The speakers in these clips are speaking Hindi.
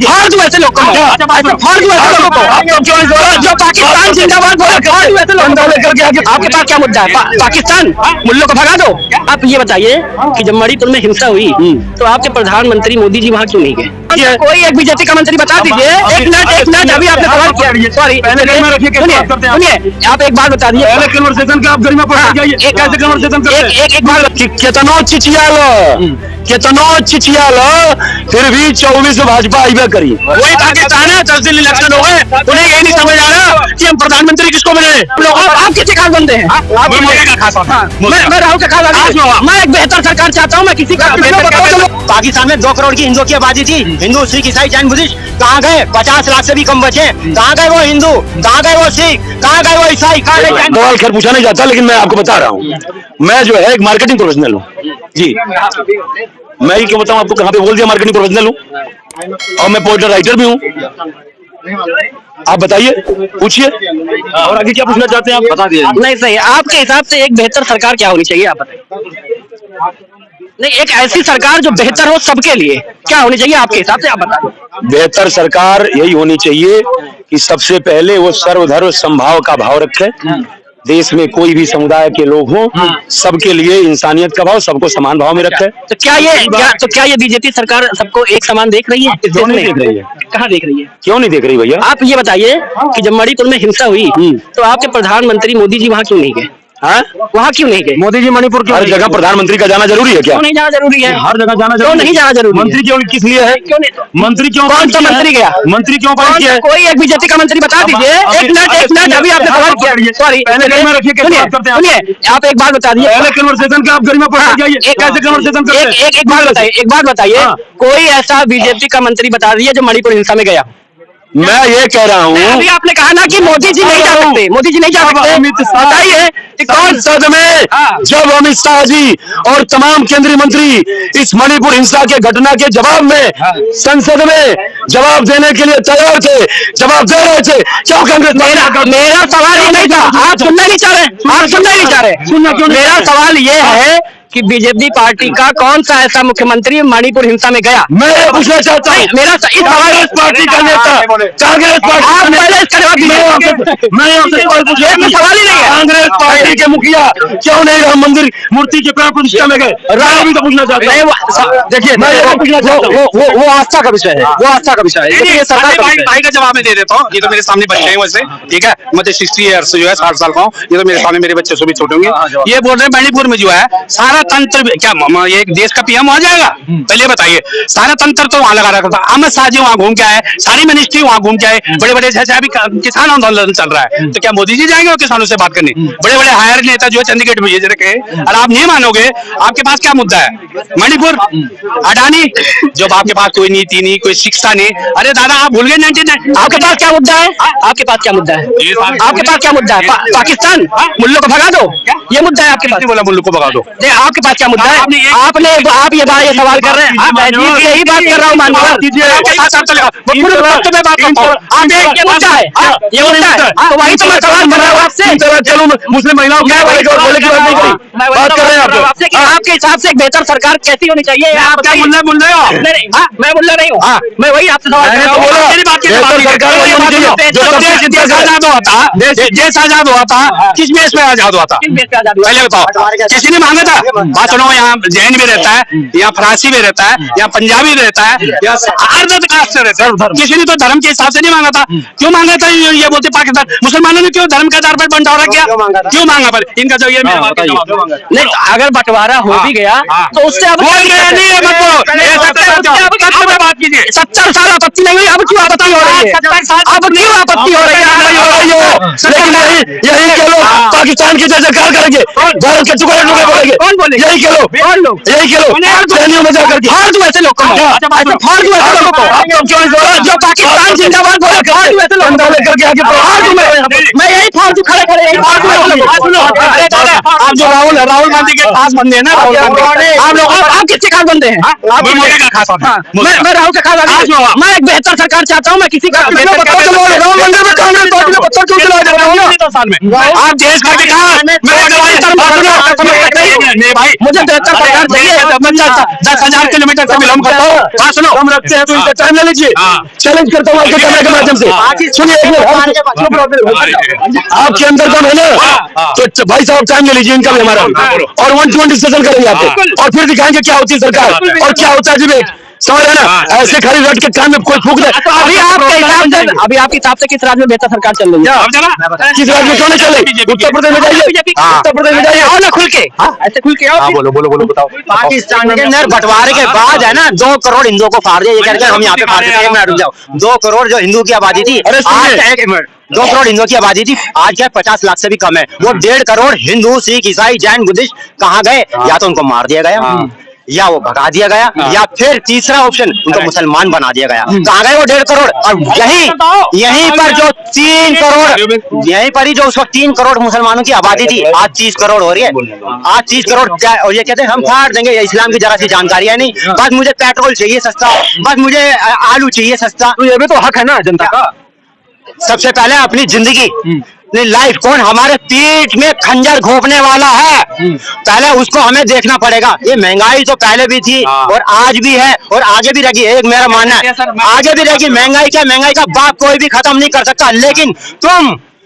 फाड़ दूं ऐसे लोग को, फाड़ दूं ऐसे लोगों को जो पाकिस्तान जिंदाबाद बोले। आपके पास क्या मुद्दा है? पाकिस्तान मुल्लों को भगा दो। आप ये बताइए कि जब मणिपुर में हिंसा हुई तो आपके प्रधानमंत्री मोदी जी वहाँ क्यों नहीं गए? कोई एक बीजेपी का मंत्री बता दीजिए। एक मिनट अभी आपने सवाल किया, सॉरी सुनिए, आप एक बात बता दीजिए। कन्वर्सेशन का आप गरिमा पर जाइए, कैसे कन्वर्सेशन करते हैं? एक बात, कितनो चिचियालो फिर भी 24 में भाजपा आइबे करी। वही पाकिस्तान है, 10 दिन इलेक्शन हो गए, उन्हें ये नहीं समझ आ रहा कि हम प्रधानमंत्री किसको मिले। आप किसके खास बनते हैं? मैं राहुल का खास आदमी, मैं एक बेहतर सरकार चाहता हूँ। मैं किसी का पाकिस्तान में 2 करोड़ की हिंदुओं की आबादी थी, हिंदू सिख ईसाई जैन बुद्धिस्ट, कहाँ गए? 50 लाख से भी कम बचे। कहाँ गए वो हिंदू, कहाँ गए वो सिख, कहाँ गए वो ईसाई? सवाल खैर पूछा नहीं जाता, लेकिन मैं आपको बता रहा हूँ, मैं जो है एक मार्केटिंग प्रोफेशनल हूँ जी। मैं ही क्यों बताऊँ आपको, कहाँ पे बोल दिया मार्केटिंग प्रोफेशनल हूँ, और मैं पोएट्री राइटर भी हूँ। आप बताइए, पूछिए, और आगे क्या पूछना चाहते हैं आप बता दिए। नहीं सही, आपके हिसाब से एक बेहतर सरकार क्या होनी चाहिए, आप बताइए। नहीं, एक ऐसी सरकार जो बेहतर हो सबके लिए, क्या होनी चाहिए आपके हिसाब से, आप बताइए। बेहतर सरकार यही होनी चाहिए कि सबसे पहले वो सर्वधर्म समभाव का भाव रखे। देश में कोई भी समुदाय के लोग हों, सबके लिए इंसानियत का भाव, सबको समान भाव में रखे। तो क्या ये बीजेपी सरकार सबको एक समान देख रही है? क्यों नहीं देख रही है? कहाँ देख रही है? क्यों नहीं देख रही भैया? आप ये बताइए कि जब मणिपुर में हिंसा हुई तो आपके प्रधानमंत्री मोदी जी वहाँ क्यों नहीं गए? हाँ, वहाँ क्यों नहीं गए? मोदी जी मणिपुर क्यों? हर जगह प्रधानमंत्री का जाना जरूरी है क्या? क्यों नहीं जाना जरूरी है? हर जगह जाना क्यों नहीं जाना जरूरी? मंत्री क्यों, किस लिए है? क्यों नहीं? मंत्री क्यों? कौन सा मंत्री गया? मंत्री क्यों किया है? कोई एक बीजेपी का मंत्री बता दीजिए। एक मिनट अभी आपने सवाल किया, सॉरी सुनिए, आप एक बात बता दीजिए। पहले कन्वर्सेशन का आप गरिमा पर जाइए, कैसे कन्वर्सेशन करते हैं? एक बात बताइए, कोई ऐसा बीजेपी का मंत्री बता दीजिए जो मणिपुर हिंसा में गया। मैं ये कह रहा हूँ, अभी आपने कहा ना कि मोदी जी नहीं जा सकते, मोदी जी नहीं जा सकते, बताइए कौन? संसद में जब अमित शाह जी और तमाम केंद्रीय मंत्री इस मणिपुर हिंसा के घटना के जवाब में संसद में जवाब देने के लिए तैयार थे, जवाब दे रहे थे, क्यों कांग्रेस? मेरा सवाल ये नहीं था, आप सुनना नहीं चाह रहे, आप सुनना नहीं चाह रहे। सुनना क्यों? मेरा सवाल ये है कि बीजेपी पार्टी का कौन सा ऐसा मुख्यमंत्री मणिपुर हिंसा में गया? मैं ये पूछना चाहता हूँ, मेरा कांग्रेस पार्टी का नेता, कांग्रेस पार्टी, आप पहले इसका जवाब दीजिए। मैं आपसे सवाल पूछ रहा हूँ, सवाल ही नहीं है। कांग्रेस पार्टी के मुखिया क्यों नहीं राम मंदिर मूर्ति के प्राण प्रतिष्ठा में गए? राम भी तो पूछना चाहता हूँ। देखिए, मैं ये पूछना चाहता हूँ, वो आस्था का विषय है, वो आस्था का विषय है। ये सरकार का विषय है। भाई का जवाब मैं दे देता हूँ। ये तो मेरे सामने बच्चे हैं वैसे, ठीक है, मुझे 60 ईयर्स जो है 60 साल का हूँ। ये तो मेरे सामने मेरे बच्चे से भी छोटे होंगे। ये बोल रहे हैं मणिपुर में जो है सारा तंत्र, क्या ये एक देश का पीएम हो जाएगा? पहले बताइए, सारा तंत्र तो वहाँ लगा रखा था। अमित शाह जी वहाँ घूम के आए, सारी मिनिस्ट्री वहाँ घूम के आए, बड़े बड़े अभी किसान आंदोलन चल रहा है, तो क्या मोदी जी जाएंगे किसानों से बात करने? बड़े बड़े हायर नेता जो है चंडीगढ़ भेज रखे, और आप नहीं मानोगे, आपके पास क्या मुद्दा है? मणिपुर, अडानी, जब आपके पास कोई नीति नहीं, कोई शिक्षा नहीं। अरे दादा, आप भूल गए 99। आपके पास क्या मुद्दा है? आपके पास क्या मुद्दा है? आपके पास क्या मुद्दा है? पाकिस्तान मुल्लों को भगा दो, ये मुद्दा है आपके पास। बोला मुल्लों को भगा दो? आपके पास क्या मुद्दा है? आप ये सवाल कर रहे हैं, यही बात कर रहा हूँ। मान लीजिए ये मुद्दा है, ये मुद्दा है, तो वही तो मैं सवाल कर रहा हूँ आपसे। चलो मुस्लिम महिलाओं की बोले की बात नहीं करी, बात कर रहे हैं आप। आपके हिसाब से एक बेहतर सरकार कैसी होनी चाहिए? आप क्या मुल्ला बोल रहे हो? मैं मुल्ला नहीं हूँ, मैं वही आपसे सवाल कर रहा हूँ। देश आजाद हुआ था, किस बेस पे आजाद हुआ था? पहले बताओ, किसी ने मांगा था? बात सुनो, यहाँ जैन भी रहता है, यहाँ फरासी भी रहता है, यहाँ पंजाबी भी रहता है, यहाँ अर्ध कास्ट से रहता है। किसी ने तो धर्म के हिसाब से नहीं मांगा था। क्यों मांगा था? ये बोलते पाकिस्तान मुसलमानों ने क्यों धर्म के आधार पर बंटवारा किया? क्यों मांगा? पर इनका जवाब ये मेरा नहीं, अगर बटवारा हो भी गया तो उससे अब बात कीजिए। 70 साल आपत्ति नहीं हुई, अब क्यों आपत्ति हो रही है? अब क्यों आपत्ति हो रही है? यही के लोग पाकिस्तान की जय जयकार करेंगे, भारत के टुकड़े टुकड़े बोलेंगे। कौन बोले? यही के लोग, यही के लोग सैनियों में जाकर के फाड़ दूं ऐसे लोग को, फाड़ दूं ऐसे लोगों को जो पाकिस्तान जिंदाबाद बोले, फाड़ दूं ऐसे लोगों को लेकर के आगे फाड़ दूं मैं यही फाड़ दूं, खड़े खड़े यही फाड़ दूं ऐसे लोगों को। अरे दादा, आप जो राहुल गांधी के खास बंदे हैं ना, राहुल गांधी, आप लोग, आप किसके खास बंदे हैं? मैं राहुल का खास आदमी हूं। मैं एक बेहतर सरकार चाहता हूँ, मैं किसी का राम मंदिर में कांग्रेस पार्टी ने 50 साल में आप देश का विकास, मैं मेरे भाई मुझे 73% चाहिए। 10,000 किलोमीटर से बिलोंग करता हूँ। हाँ सुनो, हम रखते हैं तो इनका टाइम ले लीजिए। चैलेंज करता हूँ आपके कैमरे के माध्यम से। सुनिए एक मिनट, आपके अंदर दम है ना, तो भाई साहब टाइम ले लीजिए इनका भी हमारा, और 1-to-1 डिस्कशन करेंगे आपको, और फिर दिखाएंगे क्या होती है सरकार और क्या होता है डिबेट। समझ रहे ना, ऐसे खाली रट के कान में कोई फूक दे। अभी आपके हिसाब से, अभी आपके हिसाब से किस राज्य में बेहतर सरकार चल रही है? अब जरा किस राज्य में क्यों नहीं चले? उत्तर प्रदेश में जाइए, उत्तर प्रदेश में जाइए। आओ ना खुल के, ऐसे खुल के आओ। बोलो बोलो बोलो बताओ। पाकिस्तान के अंदर बंटवारे के बाद है ना 2 करोड़ हिंदुओं को फाड़ दिया, ये कहकर हम यहाँ पे फाड़ देते। 1 मिनट रुक जाओ। 2 करोड़ जो हिंदू की आबादी थी, अरे सुनिए। आज 1 मिनट, 2 करोड़ हिंदुओं की आबादी थी, आज क्या 50 लाख से भी कम है। वो 1.5 करोड़ हिंदू, सिख, ईसाई, जैन, बुद्धिस्ट कहाँ गए? या तो उनको मार दिया गया, या वो भगा दिया गया, या फिर तीसरा ऑप्शन उनको मुसलमान बना दिया गया। कहाँ गए वो 1.5 करोड़? और यहीं पर जो 3 करोड़, यहीं पर ही जो उस वक्त 3 करोड़ मुसलमानों की आबादी थी, आज 30 करोड़ हो रही है। आज 30 करोड़ क्या, और ये कहते हैं हम फाड़ देंगे। इस्लाम की जरा सी जानकारी है नहीं, बस मुझे पेट्रोल चाहिए सस्ता, बस मुझे आलू चाहिए सस्ता। तो ये भी तो हक है ना जनता का। सबसे पहले अपनी जिंदगी, अपनी लाइफ, कौन हमारे पीठ में खंजर घोंपने वाला है, पहले उसको हमें देखना पड़ेगा। ये महंगाई तो पहले भी थी और आज भी है और आगे भी रहेगी। एक मेरा मानना है, आगे भी रहेगी। महंगाई का बाप कोई भी खत्म नहीं कर सकता, लेकिन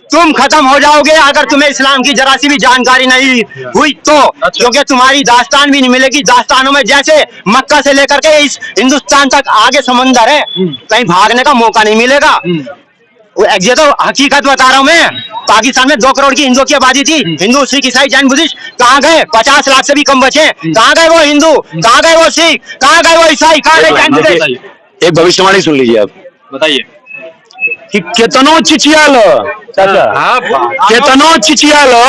तुम खत्म हो जाओगे अगर तुम्हें इस्लाम की जरा सी भी जानकारी नहीं हुई तो, क्योंकि तुम्हारी दास्तान भी नहीं मिलेगी। दास्तानों में जैसे मक्का से लेकर के इस हिंदुस्तान तक आगे समंदर है, कहीं भागने का मौका नहीं मिलेगा। ये तो हकीकत बता रहा हूँ मैं। पाकिस्तान में 2 करोड़ की हिंदुओं की आबादी थी, हिंदू, सिख, ईसाई, जैन, बुद्धिस्ट कहाँ गए? 50 लाख से भी कम बचे। कहाँ गए वो हिंदू? कहाँ गए वो सिख? कहाँ गए वो ईसाई? कहाँ गए जैन, बुद्धिस्ट? एक भविष्यवाणी सुन लीजिए आप बताइए कि केतनो चिचियालो, केतनो चिचियालो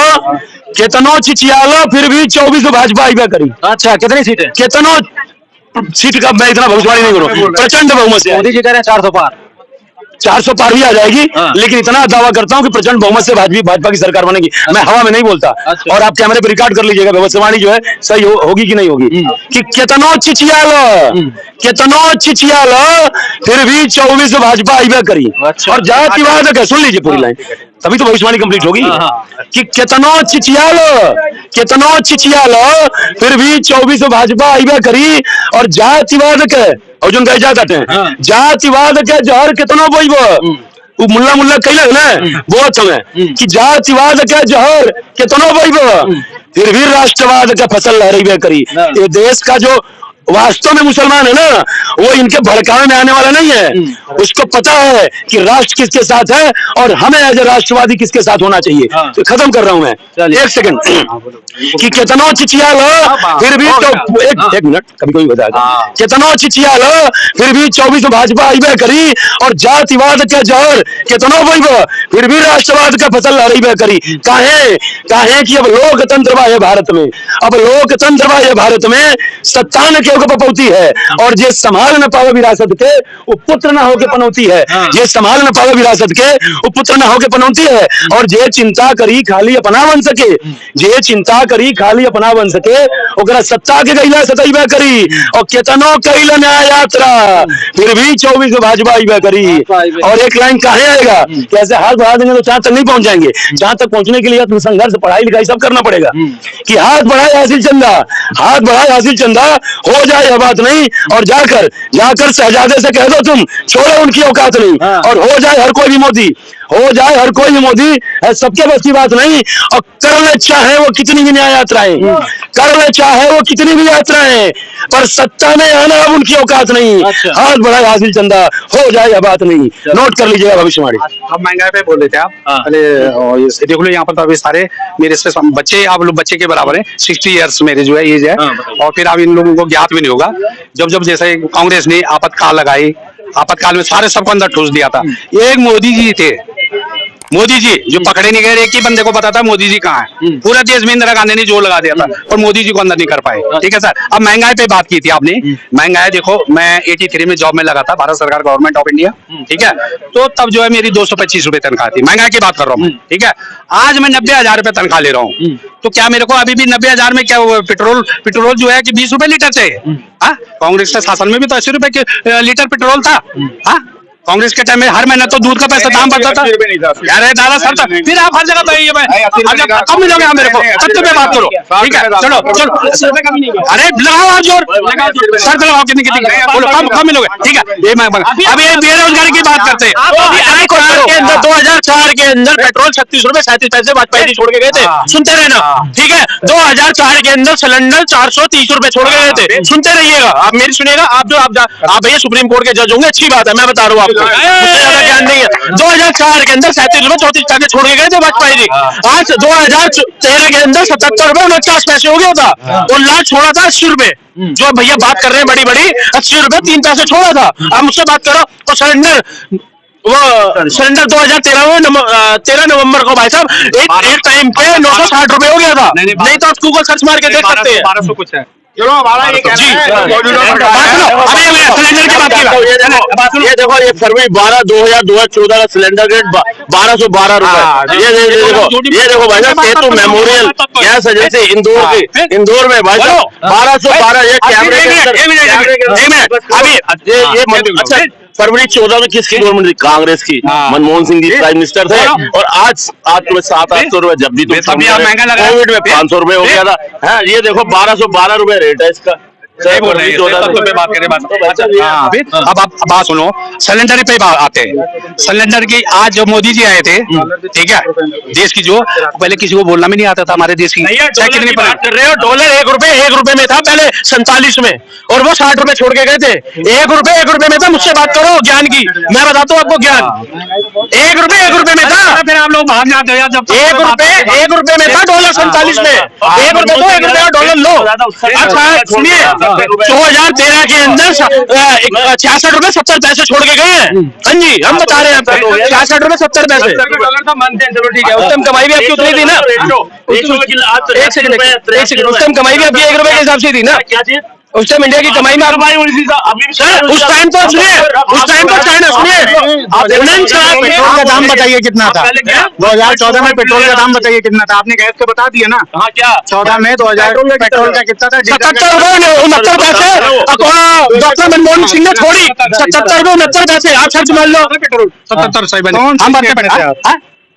फिर भी 24 भाजपा आइबा करी। अच्छा, कितनी सीटें? केतनो सीट का मैं इतना भविष्यवाणी नहीं करूँ, प्रचंड बहुमत से मोदी जी कह रहे हैं 400 पार। 400 पार भी आ जाएगी, लेकिन इतना दावा करता हूं कि प्रचंड बहुमत से भाजपा की सरकार बनेगी। मैं हवा में नहीं बोलता। और आप कैमरे पर रिकॉर्ड कर लीजिएगा, भविष्यवाणी जो है सही होगी कि नहीं होगी। कि केतनो चिचियालो फिर भी 24 भाजपा आइबा करी। और जातिवाद का सुन लीजिए पूरी लाइन, तभी तो भविष्यवाणी कंप्लीट होगी। कि केतनो चिचियालो फिर भी 24 भाजपा आइबा करी। और जातिवाद के अर्जुन कह जाते हैं, जातिवाद के जहर कितनो बोइबो, वो मुल्ला कहले ना वो समय कि जातिवाद के जहर कितनो बोइबो फिर भी राष्ट्रवाद का फसल लहराइबे करी। ये देश का जो वास्तव में मुसलमान है ना, वो इनके भड़कावे में आने वाला नहीं है। उसको पता है कि राष्ट्र किसके साथ है और हमें एज ए राष्ट्रवादी किसके साथ होना चाहिए। तो खत्म कर रहा हूं मैं, 1 सेकंड। कि केतनो चिचियालो फिर भी एक मिनट, कभी कोई बताएगा। केतनो चिचियालो फिर भी 24 भाजपा आइबे करी। और जातिवाद के जहर केतनो बोइबो फिर भी राष्ट्रवाद का फसल लहराइबे करी। काहे कि अब लोकतंत्र बा भारत में, अब लोकतंत्र बा भारत में, सत्ता न के पपौती है। और जे संभाल न पावे विरासत के वो पुत्र न होके पनौती है। जे संभाल न पावे विरासत के वो पुत्र न होके पनौती है। और जे चिंता करी खाली अपना बन सके, जे चिंता करी खाली अपना बन सके, ओकरा सत्ता के गईला सतैबा करी। और केतनो कैला न्याय यात्रा फिर भी 24 भाजपा आइबा करी। और एक लाइन कहाँ आएगा कि ऐसे हाथ बढ़ा देंगे तो जहां तक नहीं पहुंच जाएंगे। जहां तक पहुंचने के लिए संघर्ष, पढ़ाई लिखाई सब करना पड़ेगा। कि हाथ बढ़ाए हासिल चंदा, हो जाए यह बात नहीं। और जाकर शहजादे से कह दो तुम छोड़ो उनकी औकात नहीं। और हो जाए हर कोई भी मोदी, सबके बस की बात नहीं। और कर ले चाहे वो कितनी भी न्याय यात्राएं, पर सत्ता में आना अब उनकी औकात नहीं। हाथ बढ़ाए हासिल चंदा, हो जाए यह बात नहीं। नोट कर लीजिएगा भविष्यवाणी। अब महंगाई पे बोल रहे थे आप पहले, देख लो यहाँ पर तो अभी सारे मेरे से बच्चे, आप लोग बच्चे के बराबर हैं। 60 ईयर्स मेरे जो है एज है। और फिर अब इन लोगों को ज्ञात भी नहीं होगा, जब जैसे कांग्रेस ने आपातकाल लगाई, आपातकाल में सारे सबको अंदर ठूस दिया था। एक मोदी जी थे, मोदी जी जो पकड़े नहीं गए, एक ही बंदे को पता था मोदी जी कहाँ है। पूरा देश में इंदिरा गांधी ने जोर लगा दिया था और मोदी जी को अंदर नहीं कर पाए। ठीक है सर। अब महंगाई पे बात की थी आपने, महंगाई देखो, मैं 83 में जॉब में लगा था, भारत सरकार, गवर्नमेंट ऑफ इंडिया। ठीक है, तो तब जो है मेरी 225 रुपए तनख्वाह थी। महंगाई की बात कर रहा हूँ। ठीक है, आज मैं 90,000 रुपए तनख्वाह ले रहा हूँ। तो क्या मेरे को अभी भी 90,000 में क्या पेट्रोल जो है कि 20 रुपए लीटर चाहिए? कांग्रेस के शासन में भी तो 80 रुपए के लीटर पेट्रोल था। कांग्रेस के टाइम में हर महीने तो दूध का पैसा दाम बढ़ता था यार दादा सर फिर आप हर जगह तो ये कब मिलोगे आप मेरे को सत्य पे बात करो ठीक है चलो चलो अरे लगाओ आप जोर सर लगाओ कितनी कितनी बोलो कब मिलोगे ठीक है ये मैं अब ये बेरोजगारी की बात करते हैं 2004 के अंदर पेट्रोल 36 रुपए 37 पैसे वाजपेयी जी छोड़ के गए थे, सुनते रहना ठीक है। 2004 के अंदर सिलेंडर 430 रुपए छोड़ के गए थे, सुनते रहिएगा आप मेरी सुनिएगा। आप भैया सुप्रीम कोर्ट के जज होंगे, अच्छी बात है, मैं बता रहा हूँ आपको, मुझसे ज्यादा ज्ञान नहीं है। 2004 के अंदर 37 रुपए 34 पैसे छोड़ के गए थे वाजपेयी जी। आज 2013 के अंदर 77 रुपए 49 पैसे हो गया था और लास्ट छोड़ा था 80 रुपए। जो भैया बात कर रहे हैं बड़ी बड़ी 80 रुपए 3 पैसे छोड़ा था, आप मुझसे बात करो। तो सिलेंडर वो सिलेंडर 13 नवंबर को भाई साहब एक टाइम पे 960 रुपए हो गया था। नहीं तो आप गूगल सर्च मार के देख सकते हैं। 1200 कुछ है चलो हमारा ये जी सिलेंडर की बात ये देखो ये फरवरी 2014 का सिलेंडर रेट 1212 रुपए। ये देखो भाई साहब सेतु मेमोरियल गैस एजेंसी इंदौर में भाई साहब 1212। ये कैमरे अभी ये अच्छा फरवरी 14 में किसकी गवर्नमेंट थी? कांग्रेस की, मनमोहन सिंह जी प्राइम मिनिस्टर थे। और आज तुम्हें 700-800 रुपए जब भी तुम कोविड में 500 रुपए हो गया था। ये देखो 1212 रुपए रेट है इसका। सही बोल रहे हैं बात करें अब आप बात सुनो, सिलेंडर पे आते हैं। सिलेंडर की आज जब मोदी जी आए थे ठीक है, देश की जो पहले किसी को बोलना भी नहीं आता था हमारे देश की कितनी बात कर रहे हो। डॉलर 1 रुपए में था पहले 47 में और वो 60 रुपए छोड़ के गए थे। 1 रुपए में था। मुझसे बात करो ज्ञान की, मैं बताता हूँ आपको ज्ञान। 1 रुपए में था। फिर आप लोग बाहर जाते हो जब 1 रुपए में था डॉलर 47 में। 1 रुपए दो 1 रुपए का डॉलर लो। अच्छा सुनिए 2013 के अंदर 66 रुपए 70 पैसे छोड़ के गए हैं। हाँ जी हम बता रहे हैं आपको 66 रुपए 70 पैसे। चलो ठीक है, उस टाइम कमाई भी आपकी उतनी थी ना। एक सेकंड उस टाइम कमाई भी आपकी 1 रुपए के हिसाब से थी ना। उस टाइम इंडिया की कमाई में सर उस टाइम तो सुनिए, उस टाइम तो चाइना सुनिए पेट्रोल का दाम बताइए कितना था? 2014 में पेट्रोल का दाम बताइए कितना था? आपने गैस के बता दिया ना। हाँ क्या 14 में 2000 पेट्रोल का कितना था? 77 रुपए 69 पैसे डॉक्टर मनमोहन सिंह ने छोड़ी। 77 रुपए 69 पैसे आप सर्च मान लो। 77 सही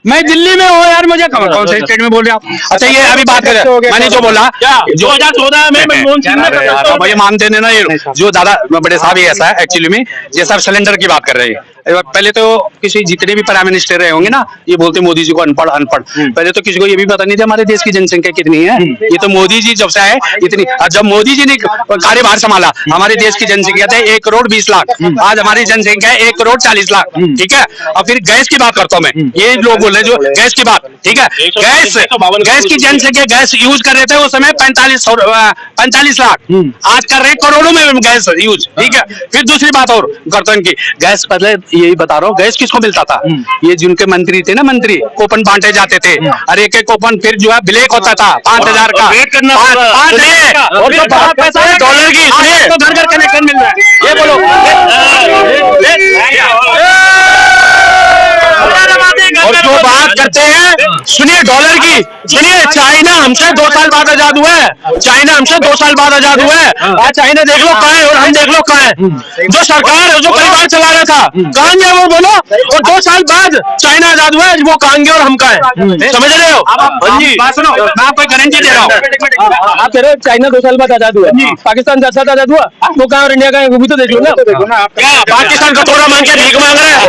मैं दिल्ली में हूँ यार, मुझे कौन से स्टेट में बोल रहे आप? अच्छा ये अभी बात करें, मैंने जो बोला 2014 में मनमोहन सिंह ने भैया मानते नहीं ना ये जो दादा बड़े साहब, ऐसा है एक्चुअली में ये सब सिलेंडर की बात कर रहे हैं। पहले तो किसी जितने भी प्राइम मिनिस्टर रहे होंगे ना ये बोलते मोदी जी को अनपढ़ अनपढ़। पहले तो किसी को ये भी पता नहीं था हमारे देश की जनसंख्या कितनी है। ये तो मोदी जी जब से आए इतनी, जब मोदी जी ने कार्यभार संभाला हमारे देश की जनसंख्या थे 1 करोड़ 20 लाख। आज हमारी जनसंख्या है 1 करोड़ 40 लाख। ठीक है, और फिर गैस की बात करता हूँ मैं, ये लोग बोल रहे जो गैस की बात ठीक है, गैस की जनसंख्या गैस यूज कर रहे थे उस समय 45 लाख, आज कर रहे करोड़ों में गैस यूज। ठीक है, फिर दूसरी बात और करता हूँ इनकी गैस, पहले यही बता रहा हूँ गैस किसको मिलता था? ये जिनके मंत्री थे ना, मंत्री कूपन बांटे जाते थे। अरे एक कूपन फिर जो है ब्लैक होता था 5000 का, और जो पैसा डॉलर की तो घर घर कनेक्शन मिल रहा है। ये बोलो और जो बात करते हैं सुनिए डॉलर की, सुनिए चाइना हमसे 2 साल बाद आजाद हुआ है। चाइना हमसे 2 साल बाद आजाद हुआ है। आज चाइना देख लो कहाँ है और हम देख लो कहाँ है। जो सरकार जो परिवार चला रहा था कहाँ गया वो बोलो, और 2 साल बाद चाइना आजाद हुआ है, वो कहाँ गया और हम कहाँ है? समझ रहे हो? बात सुनो, मैं आपको गारंटी दे रहा हूँ। आप कह रहे हो चाइना 2 साल बाद आजाद हुआ, पाकिस्तान 10 साल आजाद हुआ, वो कहाँ और इंडिया का है वो भी तो देख लो ना। पाकिस्तान का थोड़ा मांग के भीख मांग रहा है।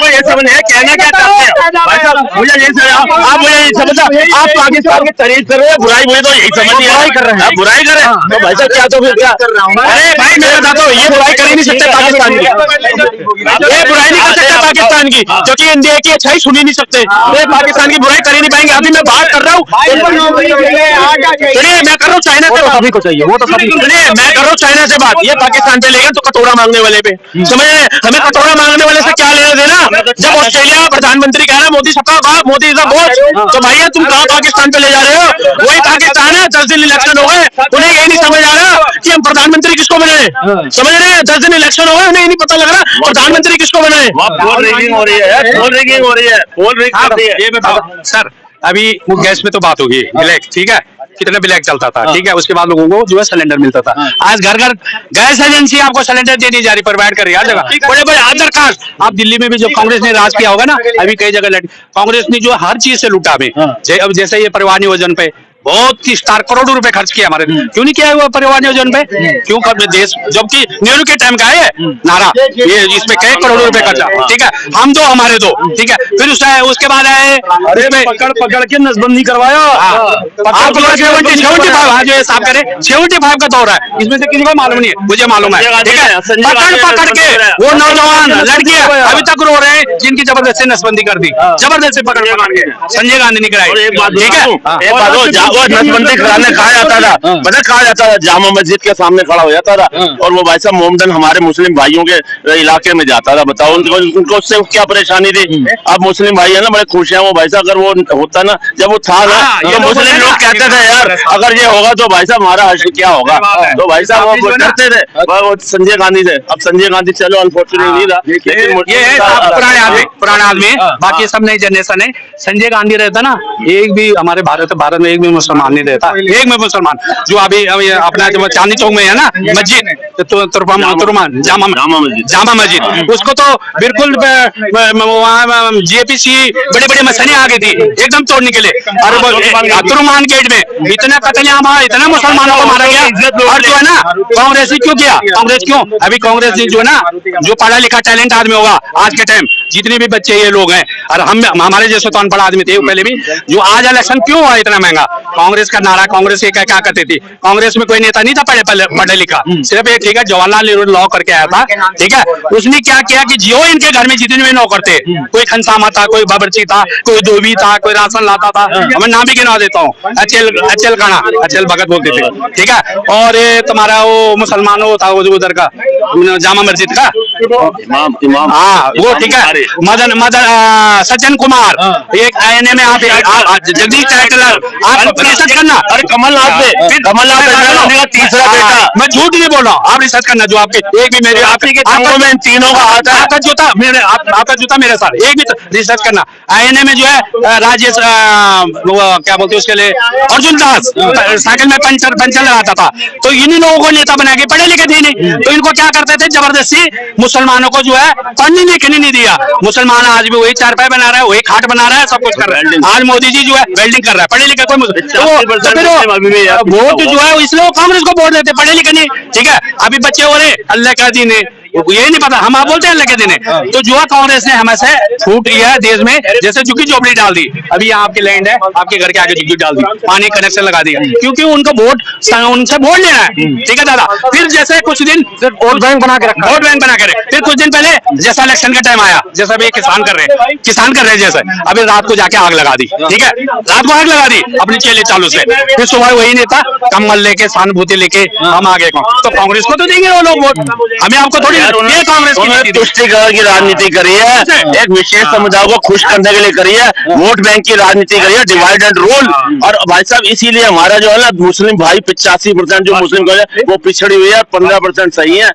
ये समझ है कहना क्या चाहते हैं मुझे ये आप मुझे ये समझा, आप पाकिस्तान की तारीफ कर रहे हैं, बुराई मुझे तो यही समझ नहीं बुराई कर रहे हैं, बुराई कर रहे हैं तो भाई साहब क्या तो फिर क्या कर रहा हूँ? अरे भाई मैं बताता हूँ ये बुराई कर ही नहीं सकते पाकिस्तान की, ये बुराई नहीं कर सकते पाकिस्तान की, क्योंकि इंडिया की अच्छाई सुन ही नहीं सकते, ये पाकिस्तान की बुराई कर ही नहीं पाएंगे। अभी मैं बात कर रहा हूँ, सुनिए मैं कर रहा हूँ चाइना से बात, सभी को चाहिए वो तो सभी, सुनिए मैं कर रहा हूँ चाइना से बात, ये पाकिस्तान पे लेगा तो कटोरा मांगने वाले पे, समझ रहे? हमें कटोरा मांगने वाले से क्या लेना देना? जब ऑस्ट्रेलिया प्रधानमंत्री कह रहा है मोदी सबका बाप, मोदी इज द बॉस, तो भैया तुम कहाँ पाकिस्तान पे ले जा रहे हो? वही पाकिस्तान है, 10 दिन इलेक्शन हो गए, उन्हें यही नहीं समझ आ रहा कि हम प्रधानमंत्री किसको बनाए। समझ रहे हैं? 10 दिन इलेक्शन हो गए, उन्हें नहीं पता लग रहा प्रधानमंत्री किसको बनाए। पोल रिगिंग हो रही है, पोल रिगिंग हो रही है, पोल रिगिंग कर रही है। ये बताओ सर, अभी वो गैस में तो बात होगी ब्लैक, ठीक है, कितना ब्लैक चलता था, ठीक है, उसके बाद लोगों को जो है सिलेंडर मिलता था। आज घर घर गैस एजेंसी आपको सिलेंडर देनी जा रही, प्रोवाइड कर रही है हर जगह। बड़े बड़े अदर कास्ट, आप दिल्ली में भी जो कांग्रेस ने राज किया होगा ना, अभी कई जगह कांग्रेस ने जो हर चीज से लूटा हमें। अब जैसे ये परिवार नियोजन पे बहुत ही स्टार करोड़ों रुपए खर्च किया हमारे, क्यों नहीं किया हुआ परिवार नियोजन पे, क्यों कर देश, जबकि नेहरू के टाइम का है नारा, ये इसमें कई करोड़ों रुपए खर्चा, ठीक है, हम दो हमारे दो, ठीक है। फिर उसके बाद आए पकड़ के नसबंदी करवाया। आप 75 जो साफ करे 75 का दौर है, इसमें से किसी को मालूम नहीं है, मुझे मालूम है, ठीक है। पकड़ के वो नौजवान लड़कियां अभी तक रो रहे हैं जिनकी जबरदस्ती नसबंदी कर दी, जबरदस्ती पकड़ के संजय गांधी ने कराई, ठीक है। नसबंदी कराने कहा जाता था, पता कहा जाता था, जामा मस्जिद के सामने खड़ा हो जाता था और वो भाई साहब मोमडन हमारे मुस्लिम भाइयों के इलाके में जाता था। बताओ उनको उससे क्या परेशानी थी। अब मुस्लिम भाई है ना बड़े खुश हैं वो भाई साहब, अगर वो होता ना, जब वो था ना, तो मुस्लिम लोग कहते थे यार अगर ये होगा तो भाई साहब हमारा हश्र क्या होगा, तो भाई साहब वो करते थे वो संजय गांधी से। अब संजय गांधी चलो अनफॉर्चुनेटली नहीं था, ये पुराने आदमी, बाकी सब नई जनरेशन है। संजय गांधी रहता ना, एक भी हमारे भारत में एक भी मुसलमान नहीं रहता, एक में मुसलमान जो अभी अपना जो चांदनी चौक में है ना मस्जिद, जामा मस्जिद, उसको तो बिल्कुल वहाँ जेपीसी बड़ी बड़ी मशीनें आ गई थी एकदम तोड़ने के लिए, और तुर्कमान गेट में इतना कतलेआम, इतना मुसलमानों को मारा गया। और जो है ना कांग्रेस ही क्यों किया, कांग्रेस क्यों, अभी कांग्रेस जो है ना, जो पढ़ा लिखा टैलेंट आदमी होगा आज के टाइम, जितने भी बच्चे ये लोग हैं, और हमारे जैसे तो अनपढ़ आदमी थे पहले भी, जो आज इलेक्शन क्यों हुआ इतना महंगा, कांग्रेस का नारा, कांग्रेस ये क्या करती थी, कांग्रेस में कोई नेता नहीं था पढ़े लिखा, सिर्फ एक, ठीक है, जवाहरलाल नेहरू लॉ करके आया था, ठीक है। उसने क्या किया कि जियो इनके घर में जितने भी नौकर थे, कोई खनसामा था, कोई बावर्ची था, कोई धोबी था, कोई राशन लाता था, मैं नाम भी गिना देता हूँ, अचल खाना, अचल भगत बोलते थे, ठीक है। और ये तुम्हारा वो मुसलमानों था उधर का जामा मस्जिद का इमाम, हाँ वो, ठीक है, मदन सज्जन कुमार, एक आईएनए में आप जगदीश टाइटलर, आप रिसर्च करना, अरे कमलनाथ का तीसरा बेटा, मैं झूठ नहीं बोल रहा हूँ, आप रिसर्च करना, जो आपके एक भी मेरे आपके तीनों का हाथ है, आपका जूता मेरे साथ, एक भी रिसर्च करना। आईएनए में जो है राजेश क्या बोलते हैं उसके लिए, अर्जुन दास साइकिल में पंचर लगाता था, तो इन्हीं लोगों को नेता बना के, पढ़े लिखे थे नहीं, तो इनको क्या करते थे, जबरदस्ती मुसलमानों को जो है पढ़ने लिखने नहीं दिया। मुसलमान आज भी वही चारपाई बना रहा है, वही खाट बना रहा है, सब कुछ कर रहा है। आज मोदी जी जो है वेल्डिंग कर रहा है, पढ़े लिखे कोई वोट जो है, इसलिए कांग्रेस को वोट देते, पढ़े लिखे नहीं, ठीक है। अभी बच्चे हो रहे अल्लाह का दिन है, ये नहीं पता, हम आप बोलते हैं अल्लाह के दिन है, तो जो है कांग्रेस ने हमें से छूट लिया है देश में, जैसे झुग्गी झोपड़ी डाल दी, अभी यहाँ आपकी लैंड है, आपके घर के आगे झुग्गी डाल दी, पानी कनेक्शन लगा दिया, क्योंकि उनको उनसे वोट लेना है, ठीक है दादा। फिर जैसे कुछ दिन वोट बैंक बना के रखा, वोट बैंक बना के रखे, फिर कुछ दिन पहले जैसा इलेक्शन का टाइम आया, जैसा अभी किसान कर रहे हैं जैसे, अभी रात को जाके आग लगा दी, ठीक है, रात को आग लगा दी अपनी चेले चालू से, फिर सुबह वही नेता कम्बल लेके सहानुभूति लेके हम आगे, तो कांग्रेस को तो देंगे वो लोग वोट, हमें आपको थोड़ी, ये कांग्रेस की तुष्टिकरण की राजनीति करी है, एक विशेष समुदाय को खुश करने के लिए करी है, वोट बैंक की राजनीति करी है, डिवाइड एंड रूल। और भाई साहब इसीलिए हमारा जो है ना मुस्लिम भाई 85% जो मुस्लिम वो पिछड़ी हुई है, 15% सही है।